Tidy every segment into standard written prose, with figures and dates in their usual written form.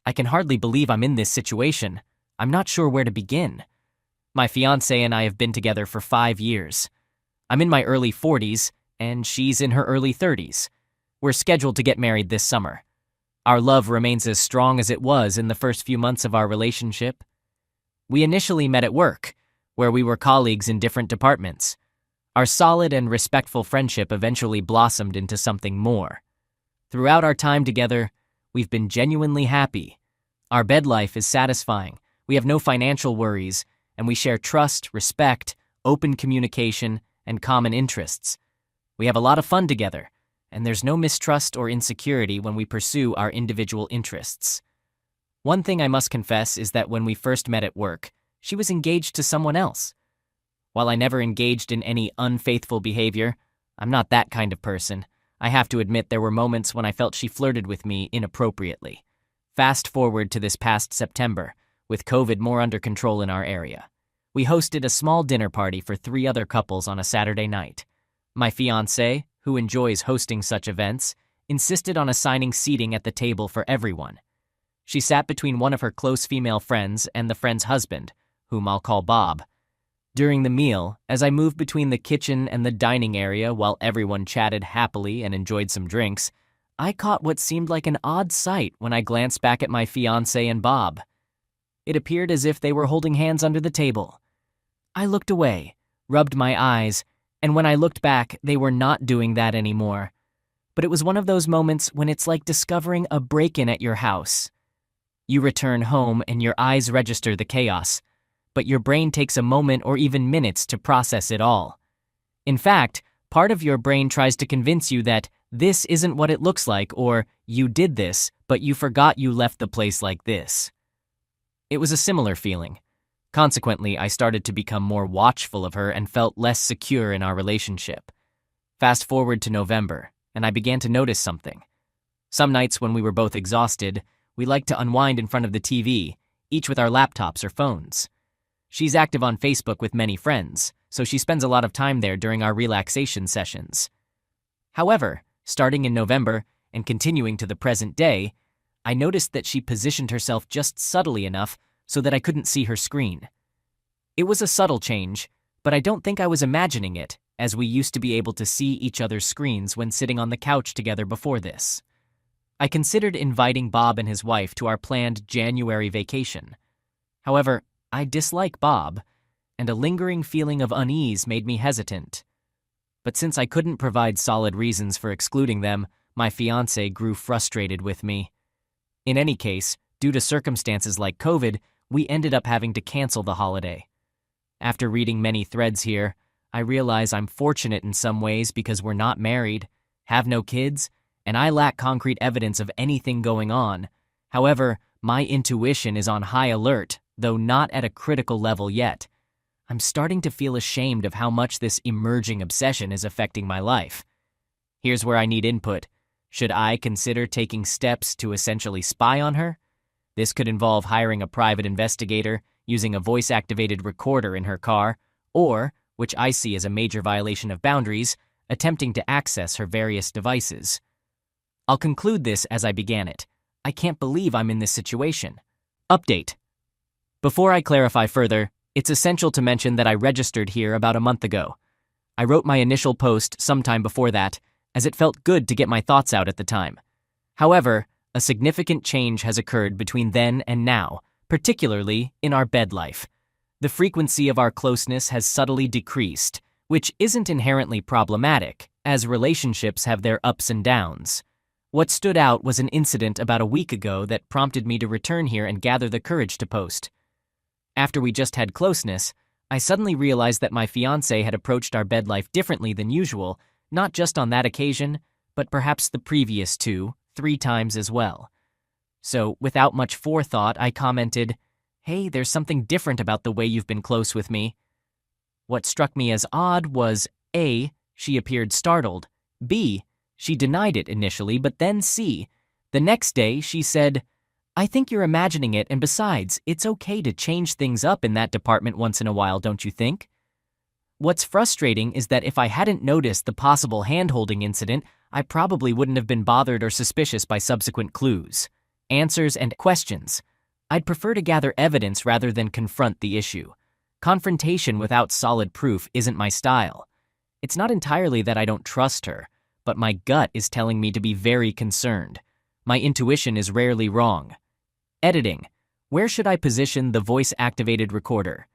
I can hardly believe I'm in this situation. I'm not sure where to begin. My fiancé and I have been together for 5 years. I'm in my early 40s, and she's in her early 30s. We're scheduled to get married this summer. Our love remains as strong as it was in the first few months of our relationship. We initially met at work, where we were colleagues in different departments. Our solid and respectful friendship eventually blossomed into something more. Throughout our time together, we've been genuinely happy. Our bed life is satisfying, we have no financial worries, and we share trust, respect, open communication, and common interests. We have a lot of fun together, and there's no mistrust or insecurity when we pursue our individual interests. One thing I must confess is that when we first met at work, she was engaged to someone else. While I never engaged in any unfaithful behavior, I'm not that kind of person. I have to admit there were moments when I felt she flirted with me inappropriately. Fast forward to this past September, with COVID more under control in our area. We hosted a small dinner party for 3 other couples on a Saturday night. My fiancé, who enjoys hosting such events, insisted on assigning seating at the table for everyone. She sat between one of her close female friends and the friend's husband, whom I'll call Bob. During the meal, as I moved between the kitchen and the dining area while everyone chatted happily and enjoyed some drinks, I caught what seemed like an odd sight when I glanced back at my fiancé and Bob. It appeared as if they were holding hands under the table. I looked away, rubbed my eyes, and when I looked back, they were not doing that anymore. But it was one of those moments when it's like discovering a break-in at your house. You return home and your eyes register the chaos, but your brain takes a moment or even minutes to process it all. In fact, part of your brain tries to convince you that this isn't what it looks like, or you did this, but you forgot you left the place like this. It was a similar feeling. Consequently, I started to become more watchful of her and felt less secure in our relationship. Fast forward to November, and I began to notice something. Some nights when we were both exhausted, we liked to unwind in front of the TV, each with our laptops or phones. She's active on Facebook with many friends, so she spends a lot of time there during our relaxation sessions. However, starting in November and continuing to the present day, I noticed that she positioned herself just subtly enough so that I couldn't see her screen. It was a subtle change, but I don't think I was imagining it, as we used to be able to see each other's screens when sitting on the couch together before this. I considered inviting Bob and his wife to our planned January vacation. However, I dislike Bob, and a lingering feeling of unease made me hesitant. But since I couldn't provide solid reasons for excluding them, my fiancé grew frustrated with me. In any case, due to circumstances like COVID, we ended up having to cancel the holiday. After reading many threads here, I realize I'm fortunate in some ways because we're not married, have no kids, and I lack concrete evidence of anything going on. However, my intuition is on high alert, though not at a critical level yet. I'm starting to feel ashamed of how much this emerging obsession is affecting my life. Here's where I need input. Should I consider taking steps to essentially spy on her? This could involve hiring a private investigator, using a voice-activated recorder in her car, or, which I see as a major violation of boundaries, attempting to access her various devices. I'll conclude this as I began it. I can't believe I'm in this situation. Update. Before I clarify further, it's essential to mention that I registered here about a month ago. I wrote my initial post sometime before that, as it felt good to get my thoughts out at the time. However, a significant change has occurred between then and now, particularly in our bed life. The frequency of our closeness has subtly decreased, which isn't inherently problematic, as relationships have their ups and downs. What stood out was an incident about a week ago that prompted me to return here and gather the courage to post. After we just had closeness, I suddenly realized that my fiancé had approached our bed life differently than usual, not just on that occasion, but perhaps the previous 2, 3 times as well. So, without much forethought, I commented, "Hey, there's something different about the way you've been close with me." What struck me as odd was A, she appeared startled, B, she denied it initially, but then C, the next day she said, "I think you're imagining it, and besides, it's okay to change things up in that department once in a while, don't you think?" What's frustrating is that if I hadn't noticed the possible hand-holding incident, I probably wouldn't have been bothered or suspicious by subsequent clues. answers, and questions. I'd prefer to gather evidence rather than confront the issue. Confrontation without solid proof isn't my style. It's not entirely that I don't trust her, but my gut is telling me to be very concerned. My intuition is rarely wrong. Editing. Where should I position the voice-activated recorder?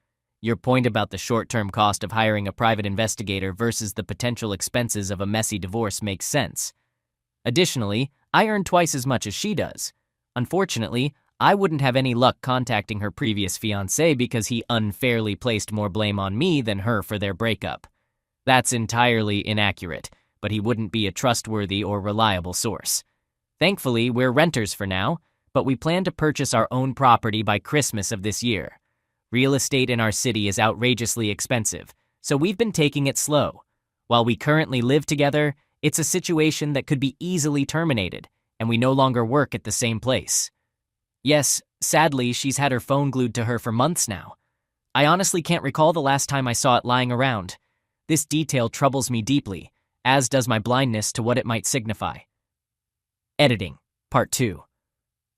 Your point about the short-term cost of hiring a private investigator versus the potential expenses of a messy divorce makes sense. Additionally, I earn twice as much as she does. Unfortunately, I wouldn't have any luck contacting her previous fiancé because he unfairly placed more blame on me than her for their breakup. That's entirely inaccurate, but he wouldn't be a trustworthy or reliable source. Thankfully, we're renters for now, but we plan to purchase our own property by Christmas of this year. Real estate in our city is outrageously expensive, so we've been taking it slow. While we currently live together, it's a situation that could be easily terminated, and we no longer work at the same place. Yes, sadly, she's had her phone glued to her for months now. I honestly can't recall the last time I saw it lying around. This detail troubles me deeply, as does my blindness to what it might signify. Editing, Part 2.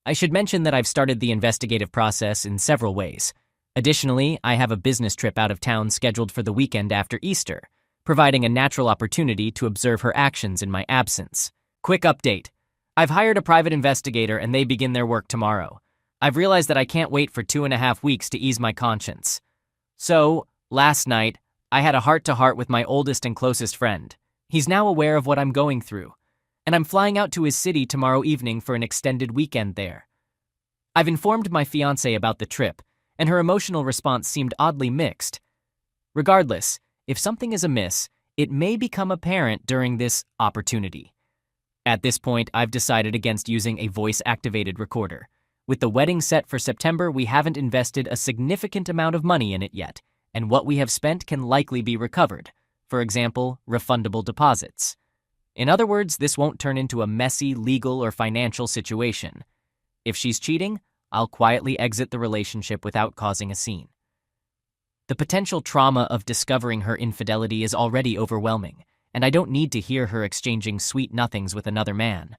I should mention that I've started the investigative process in several ways. Additionally, I have a business trip out of town scheduled for the weekend after Easter, providing a natural opportunity to observe her actions in my absence. Quick update. I've hired a private investigator and they begin their work tomorrow. I've realized that I can't wait for 2.5 weeks to ease my conscience. So, last night, I had a heart-to-heart with my oldest and closest friend. He's now aware of what I'm going through, and I'm flying out to his city tomorrow evening for an extended weekend there. I've informed my fiancée about the trip, and her emotional response seemed oddly mixed. Regardless, if something is amiss, it may become apparent during this opportunity. At this point, I've decided against using a voice-activated recorder. With the wedding set for September, we haven't invested a significant amount of money in it yet, and what we have spent can likely be recovered. For example, refundable deposits. In other words, this won't turn into a messy legal or financial situation. If she's cheating, I'll quietly exit the relationship without causing a scene. The potential trauma of discovering her infidelity is already overwhelming, and I don't need to hear her exchanging sweet nothings with another man.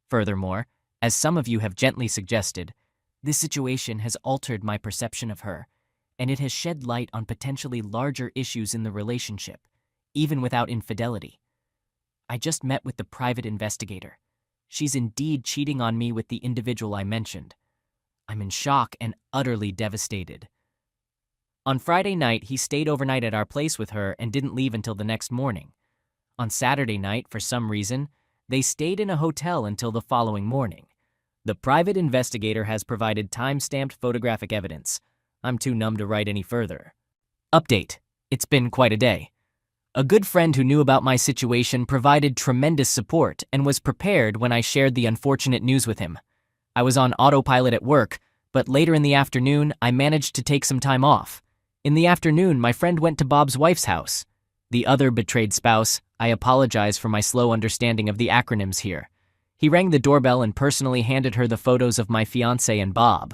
Furthermore, as some of you have gently suggested, this situation has altered my perception of her, and it has shed light on potentially larger issues in the relationship, even without infidelity. I just met with the private investigator. She's indeed cheating on me with the individual I mentioned. I'm in shock and utterly devastated. On Friday night, he stayed overnight at our place with her and didn't leave until the next morning. On Saturday night, for some reason, they stayed in a hotel until the following morning. The private investigator has provided time-stamped photographic evidence. I'm too numb to write any further. Update. It's been quite a day. A good friend who knew about my situation provided tremendous support and was prepared when I shared the unfortunate news with him. I was on autopilot at work, but later in the afternoon, I managed to take some time off. In the afternoon, my friend went to Bob's wife's house. The other betrayed spouse, I apologize for my slow understanding of the acronyms here. He rang the doorbell and personally handed her the photos of my fiancé and Bob.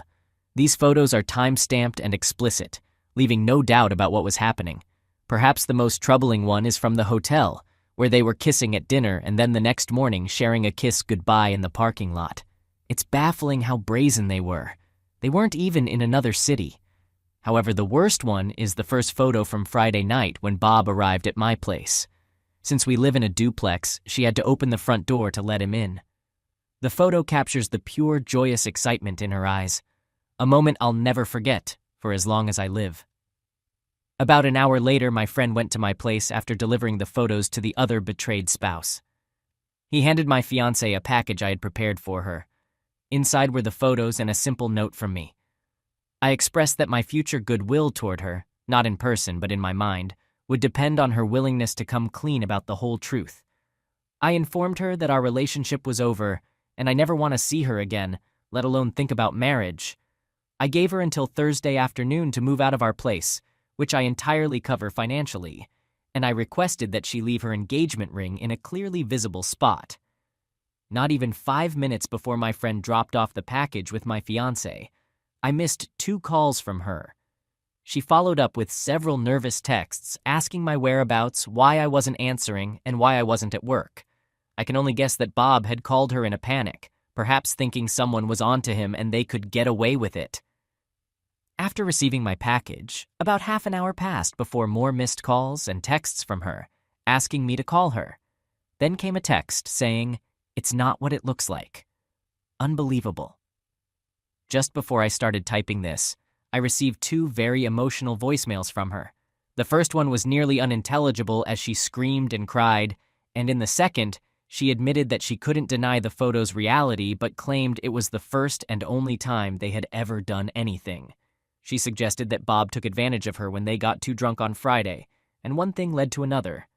These photos are time-stamped and explicit, leaving no doubt about what was happening. Perhaps the most troubling one is from the hotel, where they were kissing at dinner and then the next morning sharing a kiss goodbye in the parking lot. It's baffling how brazen they were. They weren't even in another city. However, the worst one is the first photo from Friday night when Bob arrived at my place. Since we live in a duplex, she had to open the front door to let him in. The photo captures the pure, joyous excitement in her eyes, a moment I'll never forget for as long as I live. About an hour later, my friend went to my place after delivering the photos to the other betrayed spouse. He handed my fiancée a package I had prepared for her. Inside were the photos and a simple note from me. I expressed that my future goodwill toward her, not in person but in my mind, would depend on her willingness to come clean about the whole truth. I informed her that our relationship was over and I never want to see her again, let alone think about marriage. I gave her until Thursday afternoon to move out of our place, which I entirely cover financially, and I requested that she leave her engagement ring in a clearly visible spot. Not even 5 minutes before my friend dropped off the package with my fiancé, I missed 2 calls from her. She followed up with several nervous texts asking my whereabouts, why I wasn't answering, and why I wasn't at work. I can only guess that Bob had called her in a panic, perhaps thinking someone was onto him and they could get away with it. After receiving my package, about half an hour passed before more missed calls and texts from her, asking me to call her. Then came a text saying, "It's not what it looks like." Unbelievable. Just before I started typing this, I received 2 very emotional voicemails from her. The first one was nearly unintelligible as she screamed and cried, and in the second, she admitted that she couldn't deny the photo's reality but claimed it was the first and only time they had ever done anything. She suggested that Bob took advantage of her when they got too drunk on Friday, and one thing led to another.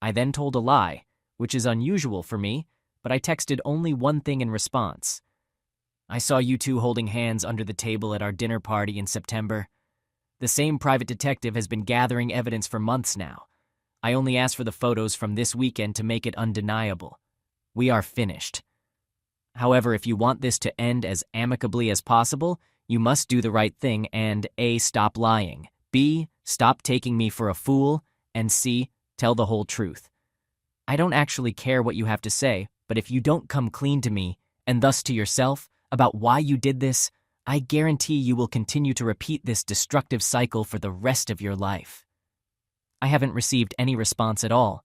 I then told a lie, which is unusual for me, but I texted only one thing in response. "I saw you 2 holding hands under the table at our dinner party in September. The same private detective has been gathering evidence for months now. I only asked for the photos from this weekend to make it undeniable. We are finished. However, if you want this to end as amicably as possible, you must do the right thing and A, stop lying, B, stop taking me for a fool, and C, tell the whole truth. I don't actually care what you have to say, but if you don't come clean to me, and thus to yourself, about why you did this, I guarantee you will continue to repeat this destructive cycle for the rest of your life." I haven't received any response at all.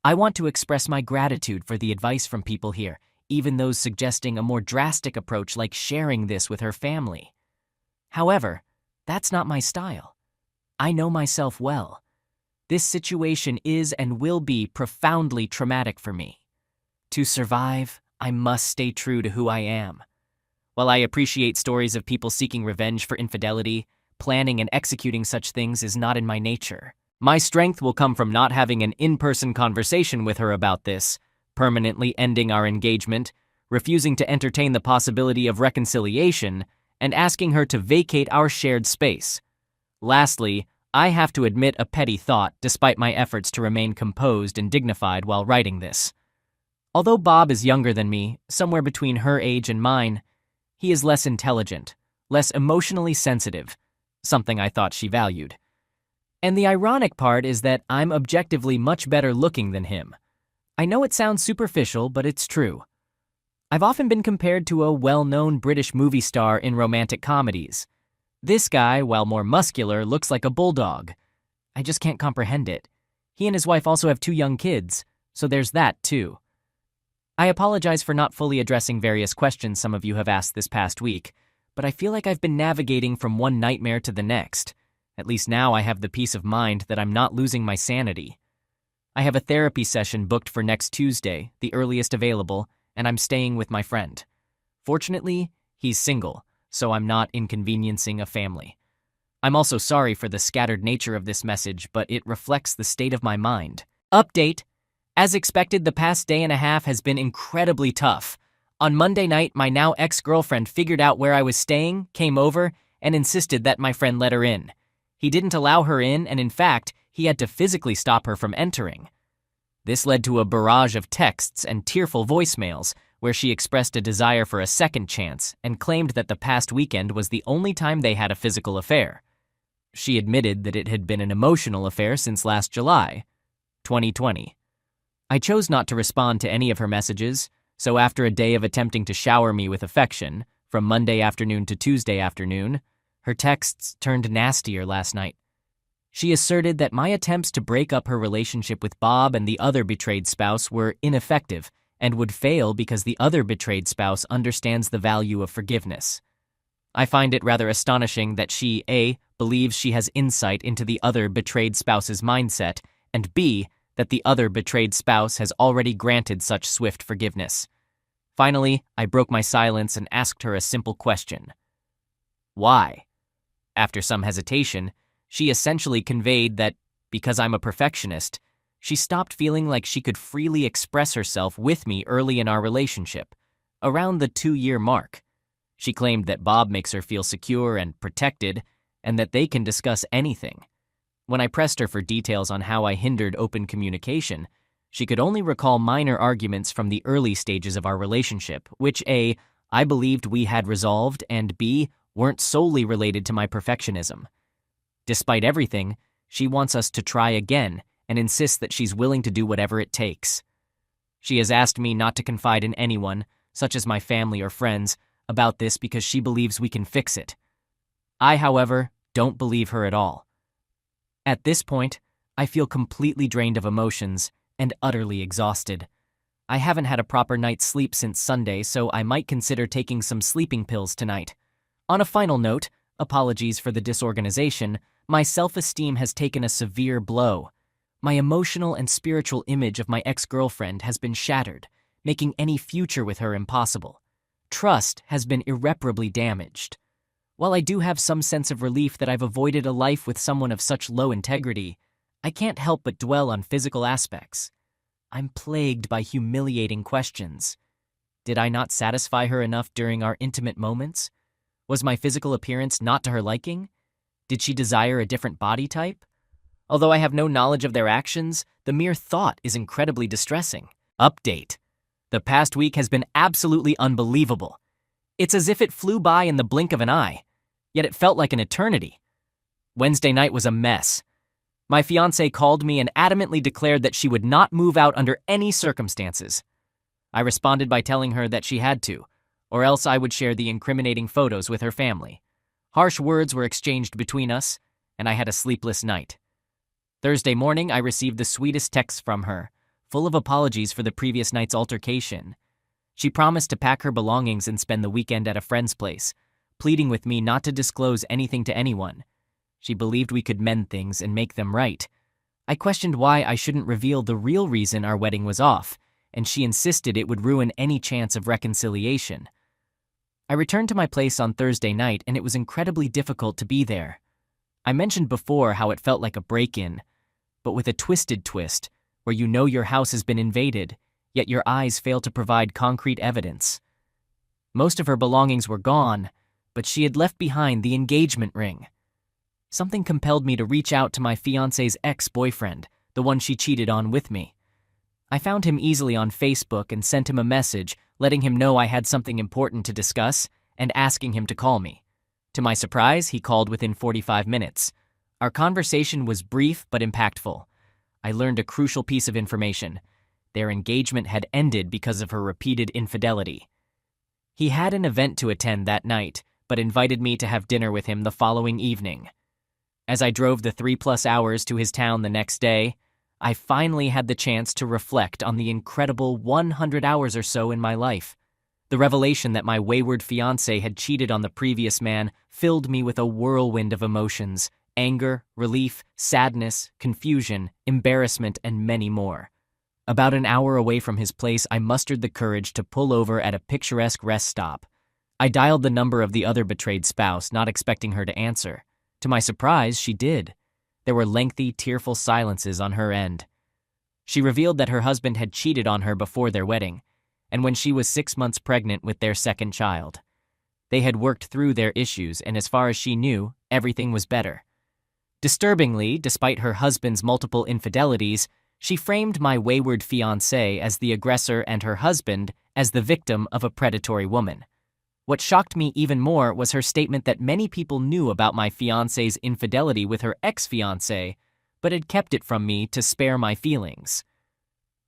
I want to express my gratitude for the advice from people here, even those suggesting a more drastic approach like sharing this with her family. However, that's not my style. I know myself well. This situation is and will be profoundly traumatic for me. To survive, I must stay true to who I am. While I appreciate stories of people seeking revenge for infidelity, planning and executing such things is not in my nature. My strength will come from not having an in-person conversation with her about this, permanently ending our engagement, refusing to entertain the possibility of reconciliation, and asking her to vacate our shared space. Lastly, I have to admit a petty thought despite my efforts to remain composed and dignified while writing this. Although Bob is younger than me, somewhere between her age and mine, he is less intelligent, less emotionally sensitive, something I thought she valued. And the ironic part is that I'm objectively much better looking than him. I know it sounds superficial, but it's true. I've often been compared to a well-known British movie star in romantic comedies. This guy, while more muscular, looks like a bulldog. I just can't comprehend it. He and his wife also have 2 young kids, so there's that too. I apologize for not fully addressing various questions some of you have asked this past week, but I feel like I've been navigating from one nightmare to the next. At least now I have the peace of mind that I'm not losing my sanity. I have a therapy session booked for next Tuesday, the earliest available, and I'm staying with my friend. Fortunately, he's single, so I'm not inconveniencing a family. I'm also sorry for the scattered nature of this message, but it reflects the state of my mind. Update. As expected, the past day and a half has been incredibly tough. On Monday night, my now ex-girlfriend figured out where I was staying, came over, and insisted that my friend let her in. He didn't allow her in, and in fact, he had to physically stop her from entering. This led to a barrage of texts and tearful voicemails, where she expressed a desire for a second chance and claimed that the past weekend was the only time they had a physical affair. She admitted that it had been an emotional affair since last July, 2020. I chose not to respond to any of her messages, so after a day of attempting to shower me with affection, from Monday afternoon to Tuesday afternoon, her texts turned nastier last night. She asserted that my attempts to break up her relationship with Bob and the other betrayed spouse were ineffective and would fail because the other betrayed spouse understands the value of forgiveness. I find it rather astonishing that she, A, believes she has insight into the other betrayed spouse's mindset, and B, that the other betrayed spouse has already granted such swift forgiveness. Finally, I broke my silence and asked her a simple question. Why? After some hesitation, she essentially conveyed that, because I'm a perfectionist, she stopped feeling like she could freely express herself with me early in our relationship, around the 2-year mark. She claimed that Bob makes her feel secure and protected, and that they can discuss anything. When I pressed her for details on how I hindered open communication, she could only recall minor arguments from the early stages of our relationship, which A, I believed we had resolved, and B, weren't solely related to my perfectionism. Despite everything, she wants us to try again and insists that she's willing to do whatever it takes. She has asked me not to confide in anyone, such as my family or friends, about this because she believes we can fix it. I, however, don't believe her at all. At this point, I feel completely drained of emotions and utterly exhausted. I haven't had a proper night's sleep since Sunday, so I might consider taking some sleeping pills tonight. On a final note, apologies for the disorganization, my self-esteem has taken a severe blow. My emotional and spiritual image of my ex-girlfriend has been shattered, making any future with her impossible. Trust has been irreparably damaged. While I do have some sense of relief that I've avoided a life with someone of such low integrity, I can't help but dwell on physical aspects. I'm plagued by humiliating questions. Did I not satisfy her enough during our intimate moments? Was my physical appearance not to her liking? Did she desire a different body type? Although I have no knowledge of their actions, the mere thought is incredibly distressing. Update. The past week has been absolutely unbelievable. It's as if it flew by in the blink of an eye, yet it felt like an eternity. Wednesday night was a mess. My fiancée called me and adamantly declared that she would not move out under any circumstances. I responded by telling her that she had to, or else I would share the incriminating photos with her family. Harsh words were exchanged between us, and I had a sleepless night. Thursday morning, I received the sweetest texts from her, full of apologies for the previous night's altercation. She promised to pack her belongings and spend the weekend at a friend's place, pleading with me not to disclose anything to anyone. She believed we could mend things and make them right. I questioned why I shouldn't reveal the real reason our wedding was off, and she insisted it would ruin any chance of reconciliation. I returned to my place on Thursday night, and it was incredibly difficult to be there. I mentioned before how it felt like a break-in, but with a twisted twist, where you know your house has been invaded, yet your eyes fail to provide concrete evidence. Most of her belongings were gone, but she had left behind the engagement ring. Something compelled me to reach out to my fiancé's ex-boyfriend, the one she cheated on with me. I found him easily on Facebook and sent him a message letting him know I had something important to discuss and asking him to call me. To my surprise, he called within 45 minutes. Our conversation was brief but impactful. I learned a crucial piece of information. Their engagement had ended because of her repeated infidelity. He had an event to attend that night, but invited me to have dinner with him the following evening. As I drove the 3+ hours to his town the next day, I finally had the chance to reflect on the incredible 100 hours or so in my life. The revelation that my wayward fiancé had cheated on the previous man filled me with a whirlwind of emotions: anger, relief, sadness, confusion, embarrassment, and many more. About an hour away from his place, I mustered the courage to pull over at a picturesque rest stop. I dialed the number of the other betrayed spouse, not expecting her to answer. To my surprise, she did. There were lengthy, tearful silences on her end. She revealed that her husband had cheated on her before their wedding, and when she was 6 months pregnant with their second child. They had worked through their issues, and as far as she knew, everything was better. Disturbingly, despite her husband's multiple infidelities, she framed my wayward fiancé as the aggressor and her husband as the victim of a predatory woman. What shocked me even more was her statement that many people knew about my fiancé's infidelity with her ex-fiancé, but had kept it from me to spare my feelings.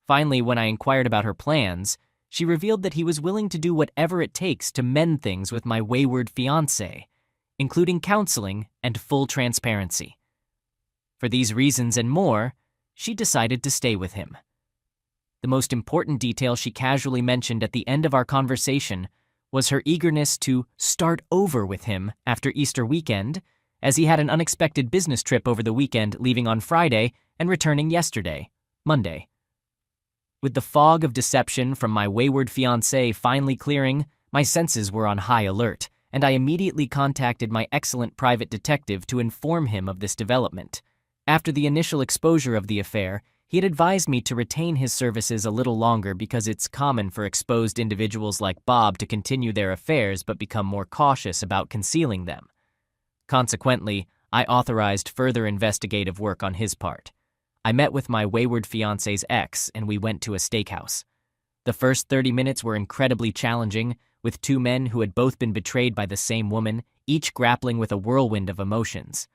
Finally, when I inquired about her plans, she revealed that he was willing to do whatever it takes to mend things with my wayward fiancé, including counseling and full transparency. For these reasons and more, she decided to stay with him. The most important detail she casually mentioned at the end of our conversation was her eagerness to start over with him after Easter weekend, as he had an unexpected business trip over the weekend, leaving on Friday and returning yesterday, Monday. With the fog of deception from my wayward fiancé finally clearing, my senses were on high alert, and I immediately contacted my excellent private detective to inform him of this development. After the initial exposure of the affair, he had advised me to retain his services a little longer because it's common for exposed individuals like Bob to continue their affairs but become more cautious about concealing them. Consequently, I authorized further investigative work on his part. I met with my wayward fiancé's ex, and we went to a steakhouse. The first 30 minutes were incredibly challenging, with two men who had both been betrayed by the same woman, each grappling with a whirlwind of emotions.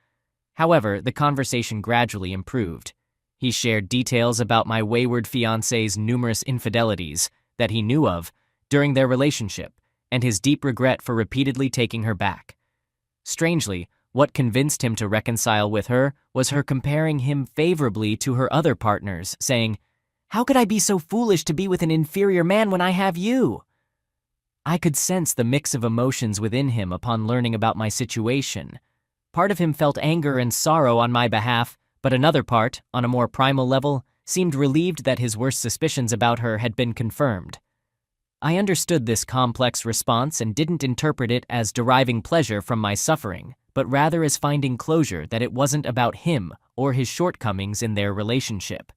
However, the conversation gradually improved. He shared details about my wayward fiancé's numerous infidelities that he knew of, during their relationship, and his deep regret for repeatedly taking her back. Strangely, what convinced him to reconcile with her was her comparing him favorably to her other partners, saying, "How could I be so foolish to be with an inferior man when I have you?" I could sense the mix of emotions within him upon learning about my situation. Part of him felt anger and sorrow on my behalf, but another part, on a more primal level, seemed relieved that his worst suspicions about her had been confirmed. I understood this complex response and didn't interpret it as deriving pleasure from my suffering, but rather as finding closure that it wasn't about him or his shortcomings in their relationship.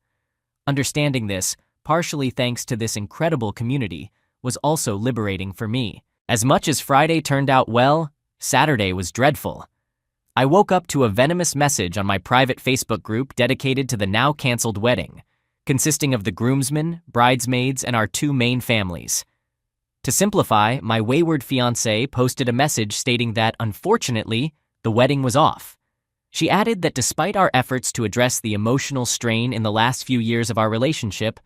Understanding this, partially thanks to this incredible community, was also liberating for me. As much as Friday turned out well, Saturday was dreadful. I woke up to a venomous message on my private Facebook group dedicated to the now-canceled wedding, consisting of the groomsmen, bridesmaids, and our two main families. To simplify, my wayward fiancée posted a message stating that, unfortunately, the wedding was off. She added that despite our efforts to address the emotional strain in the last few years of our relationship,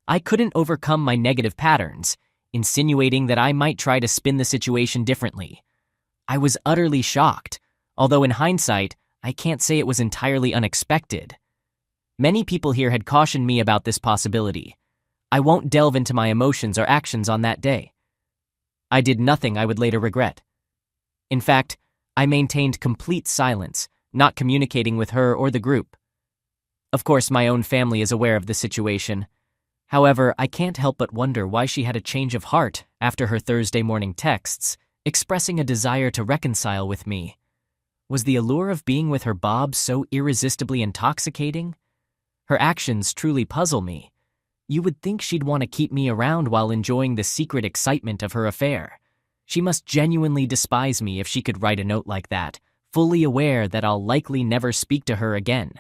I couldn't overcome my negative patterns, insinuating that I might try to spin the situation differently. I was utterly shocked, although in hindsight, I can't say it was entirely unexpected. Many people here had cautioned me about this possibility. I won't delve into my emotions or actions on that day. I did nothing I would later regret. In fact, I maintained complete silence, not communicating with her or the group. Of course, my own family is aware of the situation. However, I can't help but wonder why she had a change of heart after her Thursday morning texts, expressing a desire to reconcile with me. Was the allure of being with her Bob so irresistibly intoxicating? Her actions truly puzzle me. You would think she'd want to keep me around while enjoying the secret excitement of her affair. She must genuinely despise me if she could write a note like that, fully aware that I'll likely never speak to her again.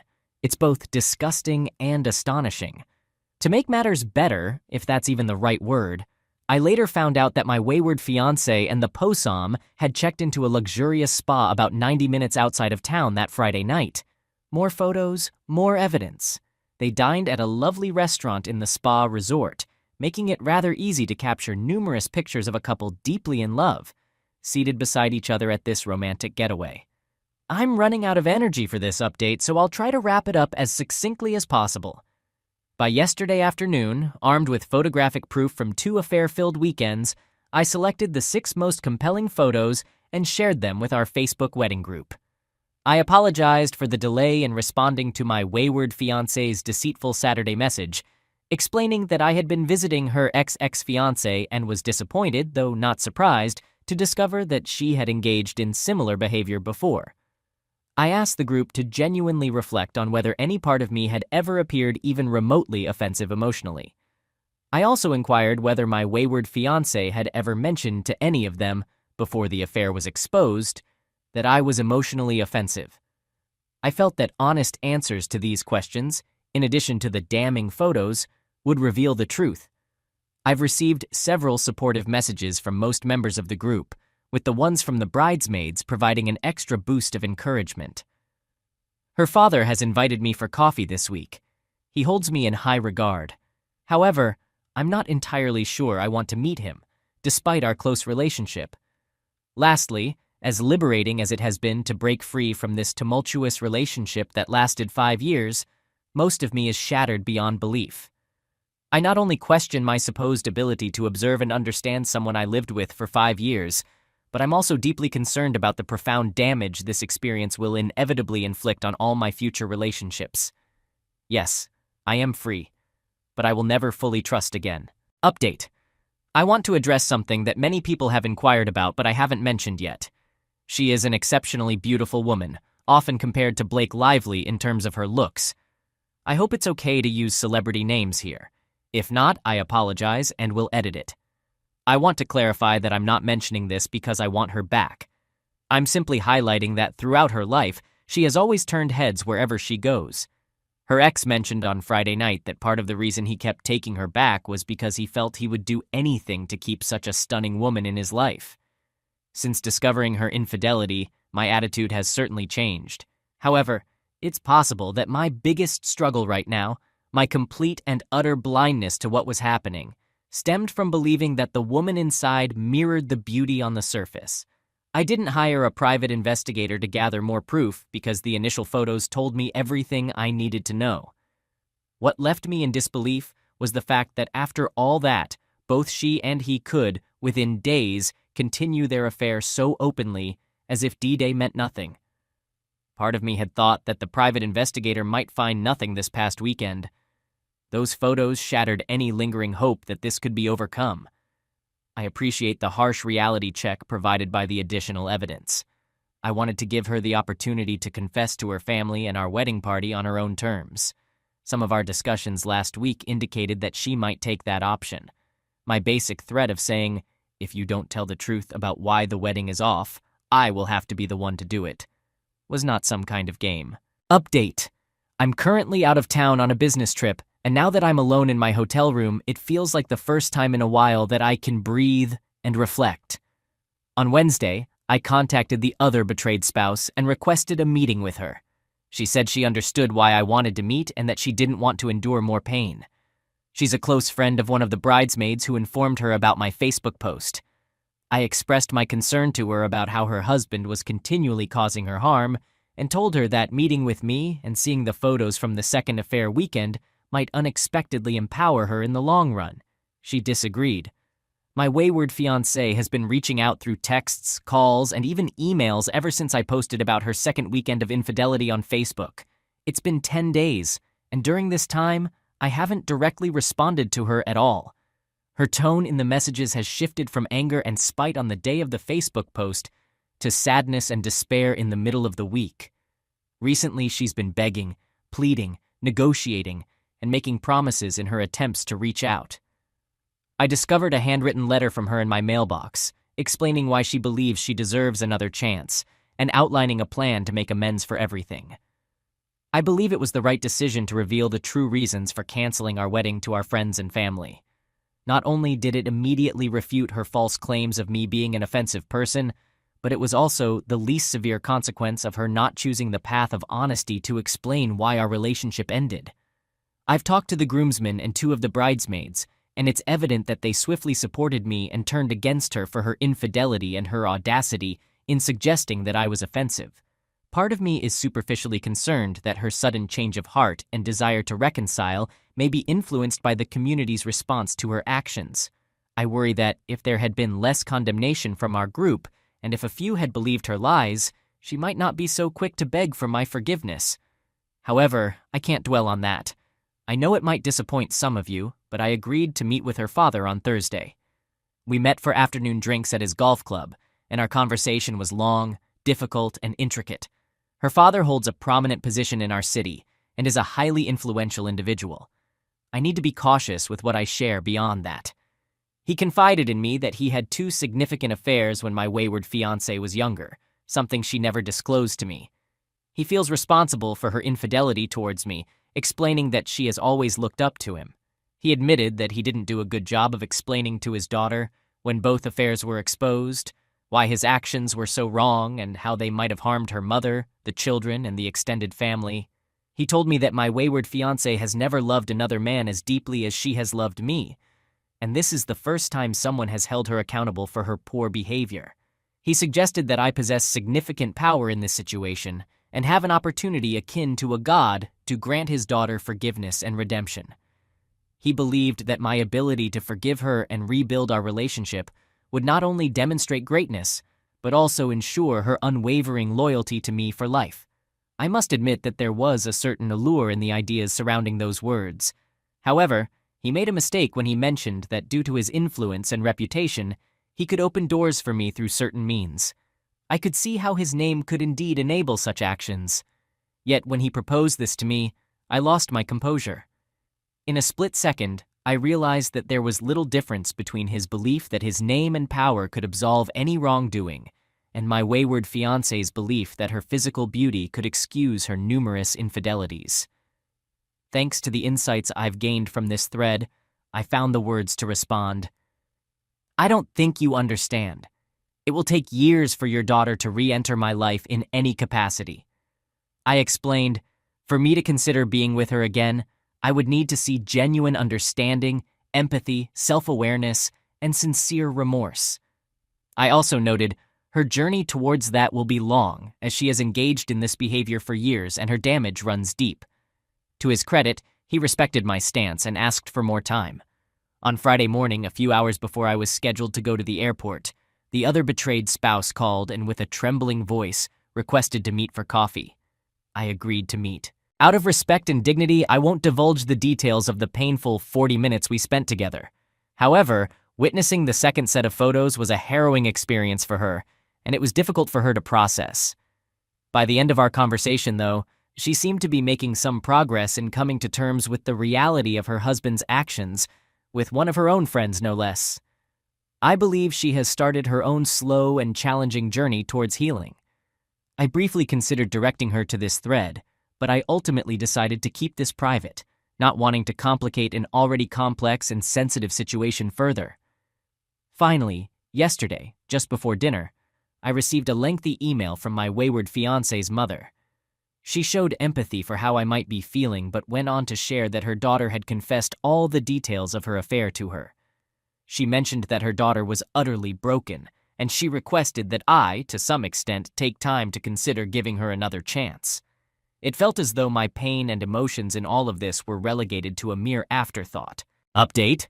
It's both disgusting and astonishing. To make matters better, if that's even the right word, I later found out that my wayward fiancé and the posam had checked into a luxurious spa about 90 minutes outside of town that Friday night. More photos, more evidence. They dined at a lovely restaurant in the spa resort, making it rather easy to capture numerous pictures of a couple deeply in love, seated beside each other at this romantic getaway. I'm running out of energy for this update, so I'll try to wrap it up as succinctly as possible. By yesterday afternoon, armed with photographic proof from 2 affair-filled weekends, I selected the 6 most compelling photos and shared them with our Facebook wedding group. I apologized for the delay in responding to my wayward fiancé's deceitful Saturday message, explaining that I had been visiting her ex-fiancé and was disappointed, though not surprised, to discover that she had engaged in similar behavior before. I asked the group to genuinely reflect on whether any part of me had ever appeared even remotely offensive emotionally. I also inquired whether my wayward fiancé had ever mentioned to any of them, before the affair was exposed, that I was emotionally offensive. I felt that honest answers to these questions, in addition to the damning photos, would reveal the truth. I've received several supportive messages from most members of the group, with the ones from the bridesmaids providing an extra boost of encouragement. Her father has invited me for coffee this week. He holds me in high regard. However, I'm not entirely sure I want to meet him, despite our close relationship. Lastly, as liberating as it has been to break free from this tumultuous relationship that lasted 5 years, most of me is shattered beyond belief. I not only question my supposed ability to observe and understand someone I lived with for 5 years, but I'm also deeply concerned about the profound damage this experience will inevitably inflict on all my future relationships. Yes, I am free, but I will never fully trust again. Update. I want to address something that many people have inquired about but I haven't mentioned yet. She is an exceptionally beautiful woman, often compared to Blake Lively in terms of her looks. I hope it's okay to use celebrity names here. If not, I apologize and will edit it. I want to clarify that I'm not mentioning this because I want her back. I'm simply highlighting that throughout her life, she has always turned heads wherever she goes. Her ex mentioned on Friday night that part of the reason he kept taking her back was because he felt he would do anything to keep such a stunning woman in his life. Since discovering her infidelity, my attitude has certainly changed. However, it's possible that my biggest struggle right now, my complete and utter blindness to what was happening, stemmed from believing that the woman inside mirrored the beauty on the surface. I didn't hire a private investigator to gather more proof because the initial photos told me everything I needed to know. What left me in disbelief was the fact that after all that, both she and he could, within days, continue their affair so openly as if D-Day meant nothing. Part of me had thought that the private investigator might find nothing this past weekend. Those photos shattered any lingering hope that this could be overcome. I appreciate the harsh reality check provided by the additional evidence. I wanted to give her the opportunity to confess to her family and our wedding party on her own terms. Some of our discussions last week indicated that she might take that option. My basic threat of saying, "If you don't tell the truth about why the wedding is off, I will have to be the one to do it," was not some kind of game. Update. I'm currently out of town on a business trip, and now that I'm alone in my hotel room, it feels like the first time in a while that I can breathe and reflect. On Wednesday, I contacted the other betrayed spouse and requested a meeting with her. She said she understood why I wanted to meet and that she didn't want to endure more pain. She's a close friend of one of the bridesmaids who informed her about my Facebook post. I expressed my concern to her about how her husband was continually causing her harm and told her that meeting with me and seeing the photos from the second affair weekend might unexpectedly empower her in the long run. She disagreed. My wayward fiancé has been reaching out through texts, calls, and even emails ever since I posted about her second weekend of infidelity on Facebook. It's been 10 days, and during this time, I haven't directly responded to her at all. Her tone in the messages has shifted from anger and spite on the day of the Facebook post to sadness and despair in the middle of the week. Recently, she's been begging, pleading, negotiating, and making promises in her attempts to reach out. I discovered a handwritten letter from her in my mailbox, explaining why she believes she deserves another chance, and outlining a plan to make amends for everything. I believe it was the right decision to reveal the true reasons for canceling our wedding to our friends and family. Not only did it immediately refute her false claims of me being an offensive person, but it was also the least severe consequence of her not choosing the path of honesty to explain why our relationship ended. I've talked to the groomsmen and 2 of the bridesmaids, and it's evident that they swiftly supported me and turned against her for her infidelity and her audacity in suggesting that I was offensive. Part of me is superficially concerned that her sudden change of heart and desire to reconcile may be influenced by the community's response to her actions. I worry that if there had been less condemnation from our group, and if a few had believed her lies, she might not be so quick to beg for my forgiveness. However, I can't dwell on that. I know it might disappoint some of you, but I agreed to meet with her father on Thursday. We met for afternoon drinks at his golf club, and our conversation was long, difficult, and intricate. Her father holds a prominent position in our city and is a highly influential individual. I need to be cautious with what I share beyond that. He confided in me that he had 2 significant affairs when my wayward fiancé was younger, something she never disclosed to me. He feels responsible for her infidelity towards me, explaining that she has always looked up to him. He admitted that he didn't do a good job of explaining to his daughter, when both affairs were exposed, why his actions were so wrong and how they might have harmed her mother, the children, and the extended family. He told me that my wayward fiancé has never loved another man as deeply as she has loved me, and this is the first time someone has held her accountable for her poor behavior. He suggested that I possess significant power in this situation and have an opportunity akin to a god to grant his daughter forgiveness and redemption. He believed that my ability to forgive her and rebuild our relationship would not only demonstrate greatness, but also ensure her unwavering loyalty to me for life. I must admit that there was a certain allure in the ideas surrounding those words. However, he made a mistake when he mentioned that due to his influence and reputation, he could open doors for me through certain means. I could see how his name could indeed enable such actions. Yet when he proposed this to me, I lost my composure. In a split second, I realized that there was little difference between his belief that his name and power could absolve any wrongdoing, and my wayward fiancé's belief that her physical beauty could excuse her numerous infidelities. Thanks to the insights I've gained from this thread, I found the words to respond. I don't think you understand. It will take years for your daughter to re-enter my life in any capacity. I explained, for me to consider being with her again, I would need to see genuine understanding, empathy, self-awareness, and sincere remorse. I also noted, her journey towards that will be long, as she has engaged in this behavior for years and her damage runs deep. To his credit, he respected my stance and asked for more time. On Friday morning, a few hours before I was scheduled to go to the airport, the other betrayed spouse called and with a trembling voice requested to meet for coffee. I agreed to meet. Out of respect and dignity, I won't divulge the details of the painful 40 minutes we spent together. However, witnessing the second set of photos was a harrowing experience for her, and it was difficult for her to process. By the end of our conversation, though, she seemed to be making some progress in coming to terms with the reality of her husband's actions, with one of her own friends no less. I believe she has started her own slow and challenging journey towards healing. I briefly considered directing her to this thread, but I ultimately decided to keep this private, not wanting to complicate an already complex and sensitive situation further. Finally, yesterday, just before dinner, I received a lengthy email from my wayward fiance's mother. She showed empathy for how I might be feeling, but went on to share that her daughter had confessed all the details of her affair to her. She mentioned that her daughter was utterly broken, and she requested that I, to some extent, take time to consider giving her another chance. It felt as though my pain and emotions in all of this were relegated to a mere afterthought. Update: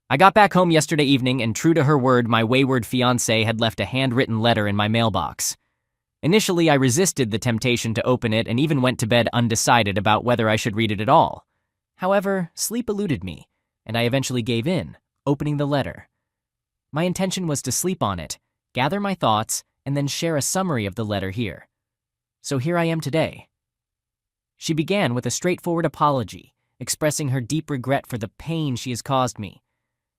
I got back home yesterday evening, and true to her word, my wayward fiancé had left a handwritten letter in my mailbox. Initially, I resisted the temptation to open it and even went to bed undecided about whether I should read it at all. However, sleep eluded me, and I eventually gave in, opening the letter. My intention was to sleep on it, gather my thoughts, and then share a summary of the letter here. So here I am today. She began with a straightforward apology, expressing her deep regret for the pain she has caused me.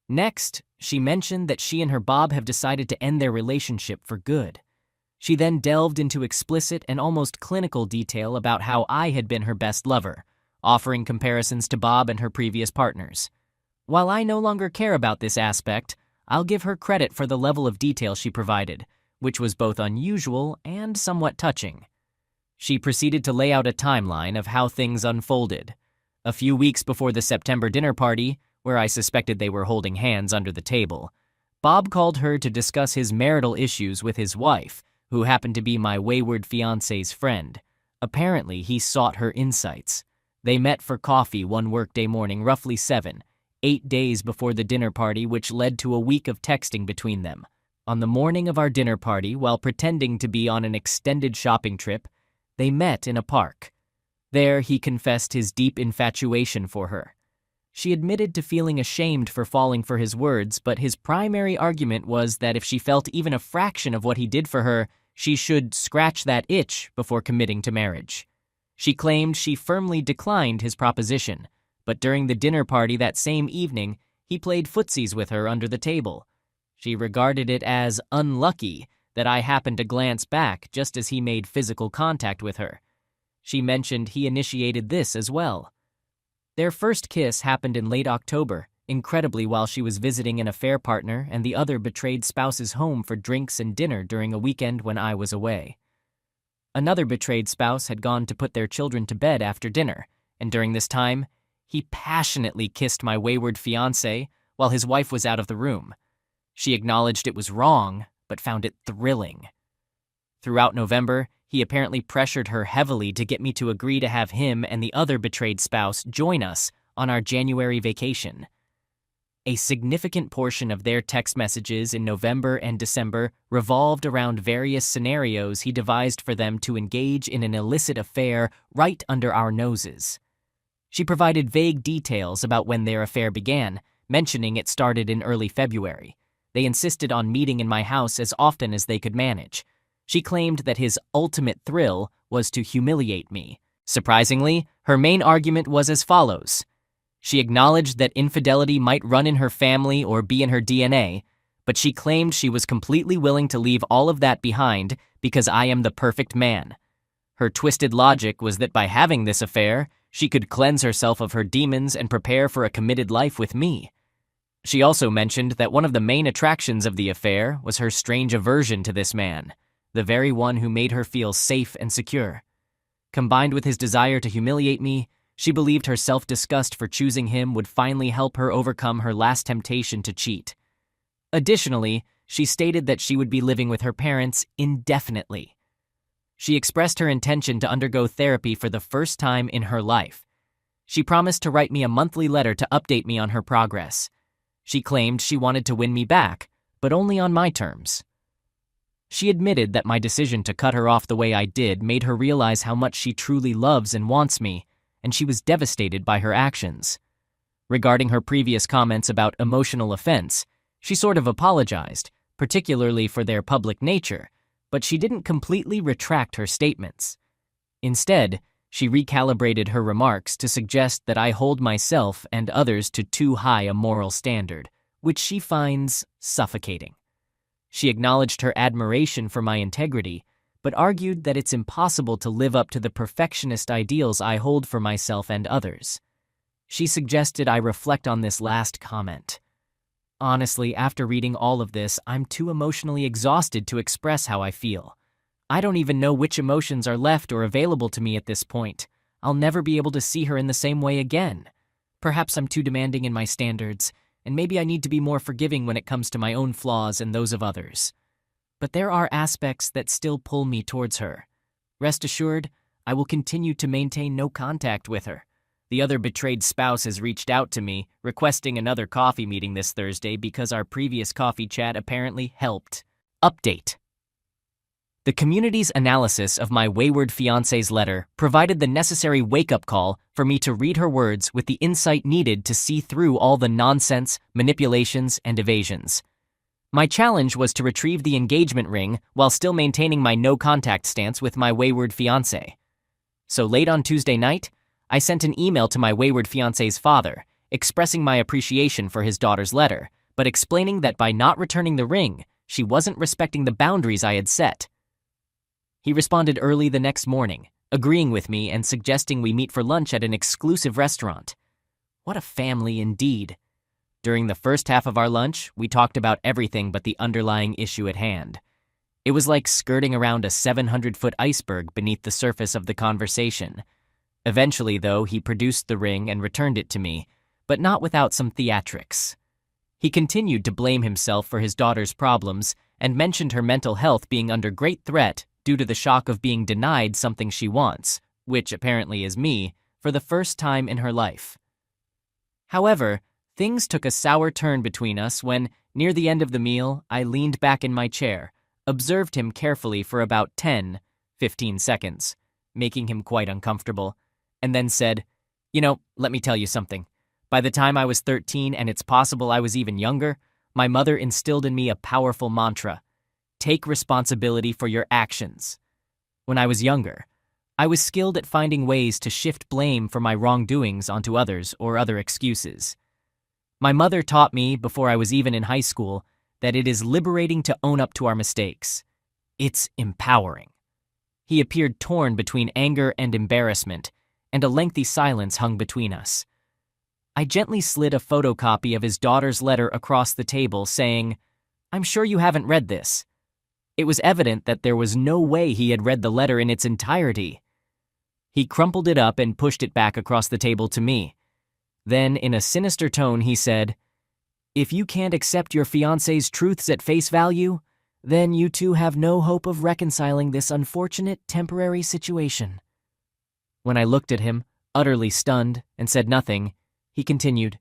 Next, she mentioned that she and her Bob have decided to end their relationship for good. She then delved into explicit and almost clinical detail about how I had been her best lover, offering comparisons to Bob and her previous partners. While I no longer care about this aspect, I'll give her credit for the level of detail she provided, which was both unusual and somewhat touching. She proceeded to lay out a timeline of how things unfolded. A few weeks before the September dinner party, where I suspected they were holding hands under the table, Bob called her to discuss his marital issues with his wife, who happened to be my wayward fiancé's friend. Apparently, he sought her insights. They met for coffee one workday morning, roughly 8 days before the dinner party, which led to a week of texting between them. On the morning of our dinner party, while pretending to be on an extended shopping trip, they met in a park. There, he confessed his deep infatuation for her. She admitted to feeling ashamed for falling for his words, but his primary argument was that if she felt even a fraction of what he did for her, she should scratch that itch before committing to marriage. She claimed she firmly declined his proposition, but during the dinner party that same evening, he played footsies with her under the table. She regarded it as unlucky that I happened to glance back just as he made physical contact with her. She mentioned he initiated this as well. Their first kiss happened in late October, incredibly while she was visiting an affair partner and the other betrayed spouse's home for drinks and dinner during a weekend when I was away. Another betrayed spouse had gone to put their children to bed after dinner, and during this time, he passionately kissed my wayward fiancé while his wife was out of the room. She acknowledged it was wrong, but found it thrilling. Throughout November, he apparently pressured her heavily to get me to agree to have him and the other betrayed spouse join us on our January vacation. A significant portion of their text messages in November and December revolved around various scenarios he devised for them to engage in an illicit affair right under our noses. She provided vague details about when their affair began, mentioning it started in early February. They insisted on meeting in my house as often as they could manage. She claimed that his ultimate thrill was to humiliate me. Surprisingly, her main argument was as follows. She acknowledged that infidelity might run in her family or be in her DNA, but she claimed she was completely willing to leave all of that behind because I am the perfect man. Her twisted logic was that by having this affair, she could cleanse herself of her demons and prepare for a committed life with me. She also mentioned that one of the main attractions of the affair was her strange aversion to this man, the very one who made her feel safe and secure. Combined with his desire to humiliate me, She believed her self-disgust for choosing him would finally help her overcome her last temptation to cheat. Additionally, she stated that she would be living with her parents indefinitely. She expressed her intention to undergo therapy for the first time in her life. She promised to write me a monthly letter to update me on her progress. She claimed she wanted to win me back, but only on my terms. She admitted that my decision to cut her off the way I did made her realize how much she truly loves and wants me, and she was devastated by her actions. Regarding her previous comments about emotional offense, she sort of apologized, particularly for their public nature, but she didn't completely retract her statements. Instead, she recalibrated her remarks to suggest that I hold myself and others to too high a moral standard, which she finds suffocating. She acknowledged her admiration for my integrity, but argued that it's impossible to live up to the perfectionist ideals I hold for myself and others. She suggested I reflect on this last comment. Honestly, after reading all of this, I'm too emotionally exhausted to express how I feel. I don't even know which emotions are left or available to me at this point. I'll never be able to see her in the same way again. Perhaps I'm too demanding in my standards, and maybe I need to be more forgiving when it comes to my own flaws and those of others. But there are aspects that still pull me towards her. Rest assured, I will continue to maintain no contact with her. The other betrayed spouse has reached out to me, requesting another coffee meeting this Thursday because our previous coffee chat apparently helped. Update. The community's analysis of my wayward fiancé's letter provided the necessary wake-up call for me to read her words with the insight needed to see through all the nonsense, manipulations, and evasions. My challenge was to retrieve the engagement ring while still maintaining my no-contact stance with my wayward fiancé. So late on Tuesday night, I sent an email to my wayward fiancé's father, expressing my appreciation for his daughter's letter, but explaining that by not returning the ring, she wasn't respecting the boundaries I had set. He responded early the next morning, agreeing with me and suggesting we meet for lunch at an exclusive restaurant. What a family indeed. During the first half of our lunch, we talked about everything but the underlying issue at hand. It was like skirting around a 700-foot iceberg beneath the surface of the conversation. Eventually, though, he produced the ring and returned it to me, but not without some theatrics. He continued to blame himself for his daughter's problems and mentioned her mental health being under great threat due to the shock of being denied something she wants, which apparently is me, for the first time in her life. However, things took a sour turn between us when, near the end of the meal, I leaned back in my chair, observed him carefully for about 10-15 seconds, making him quite uncomfortable, and then said, let me tell you something. By the time I was 13, and it's possible I was even younger, my mother instilled in me a powerful mantra: take responsibility for your actions. When I was younger, I was skilled at finding ways to shift blame for my wrongdoings onto others or other excuses. My mother taught me, before I was even in high school, that it is liberating to own up to our mistakes. It's empowering. He appeared torn between anger and embarrassment, and a lengthy silence hung between us. I gently slid a photocopy of his daughter's letter across the table, saying, "I'm sure you haven't read this." It was evident that there was no way he had read the letter in its entirety. He crumpled it up and pushed it back across the table to me. Then, in a sinister tone, he said, "If you can't accept your fiancé's truths at face value, then you two have no hope of reconciling this unfortunate temporary situation." When I looked at him, utterly stunned, and said nothing, he continued,